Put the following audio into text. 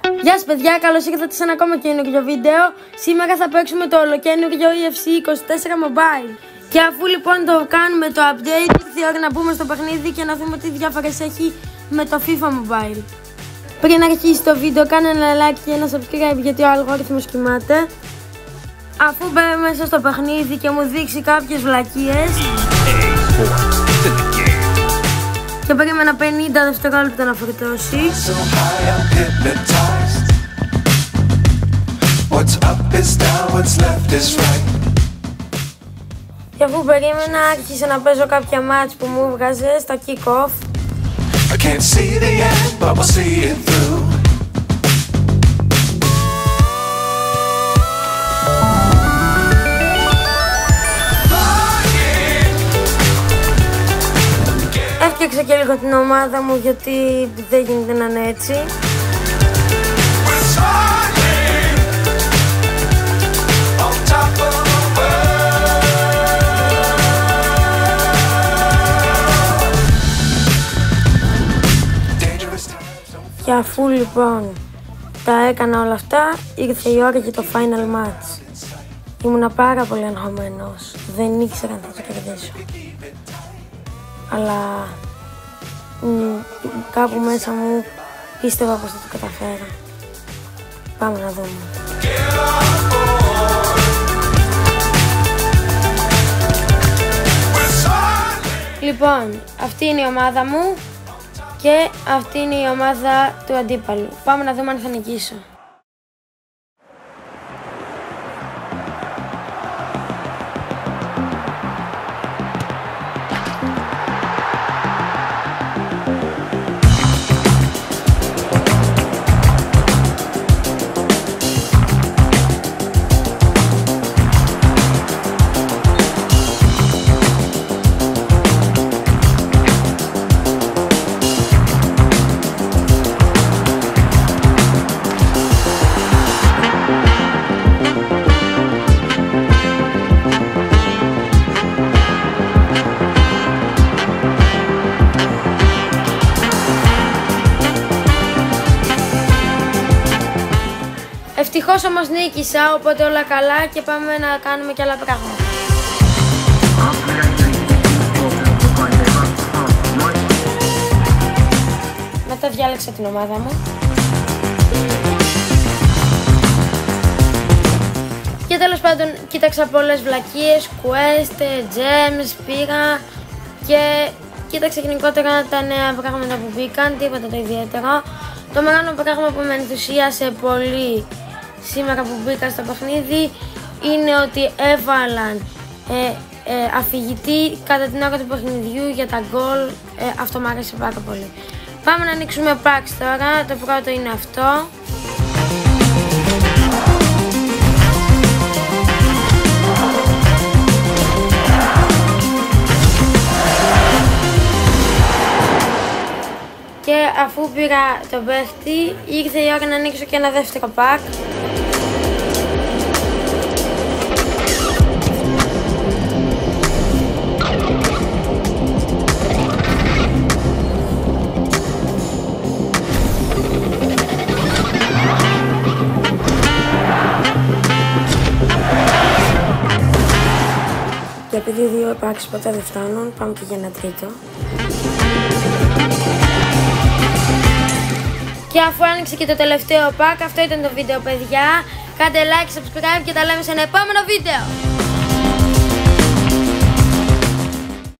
Γεια σας παιδιά, καλώς ήρθατε σε ένα ακόμα καινούργιο βίντεο. Σήμερα θα παίξουμε το ολοκαινούργιο EFC 24 Mobile. Και αφού λοιπόν το κάνουμε το update, ήρθε η ώρα να μπούμε στο παιχνίδι και να δούμε τι διάφορες έχει με το FIFA Mobile. Πριν αρχίσει το βίντεο, κάνε ένα like και ένα subscribe γιατί ο αλγόριθμος κοιμάται. Αφού μπαίνω μέσα στο παιχνίδι και μου δείξει κάποιες βλακίες και περίμενα 50 δευτερόλεπτα να φορτώσει. Και αφού περίμενα άρχισε να παίζω κάποια μάτς που μου βγάζε στα kick-off. Έφτιαξα και λίγο την ομάδα μου γιατί δεν γίνεται να είναι έτσι. Και αφού λοιπόν τα έκανα όλα αυτά, ήρθε η ώρα για το final match. Ήμουνα πάρα πολύ αγχωμένος, δεν ήξερα αν θα το κερδίσω. Αλλά κάπου μέσα μου πίστευα πως θα το καταφέρω. Πάμε να δούμε. Λοιπόν, αυτή είναι η ομάδα μου και αυτή είναι η ομάδα του αντίπαλου. Πάμε να δούμε αν θα νικήσω. Ευτυχώς όμως νίκησα, οπότε όλα καλά και πάμε να κάνουμε και άλλα πράγματα. Μετά διάλεξα την ομάδα μου. Και τέλος πάντων κοίταξα πολλές βλακίες, quest, gems, πήγα και κοίταξα γενικότερα τα νέα πράγματα που μπήκαν, τίποτα το ιδιαίτερο. Το μεγάλο πράγμα που με ενθουσίασε πολύ σήμερα που μπήκα στο παιχνίδι είναι ότι έβαλαν αφηγητή κατά την ώρα του παιχνιδιού για τα γκολ. Αυτό μου άρεσε πάρα πολύ. Πάμε να ανοίξουμε packs τώρα. Το πρώτο είναι αυτό. Και αφού πήρα τον παίχτη, ήρθε η ώρα να ανοίξω και ένα δεύτερο pack. Και επειδή δύο packs ποτέ δεν φτάνουν, πάμε και για ένα τρίτο. Και αφού άνοιξε και το τελευταίο pack, αυτό ήταν το βίντεο παιδιά. Κάντε like, subscribe και τα λέμε σε ένα επόμενο βίντεο.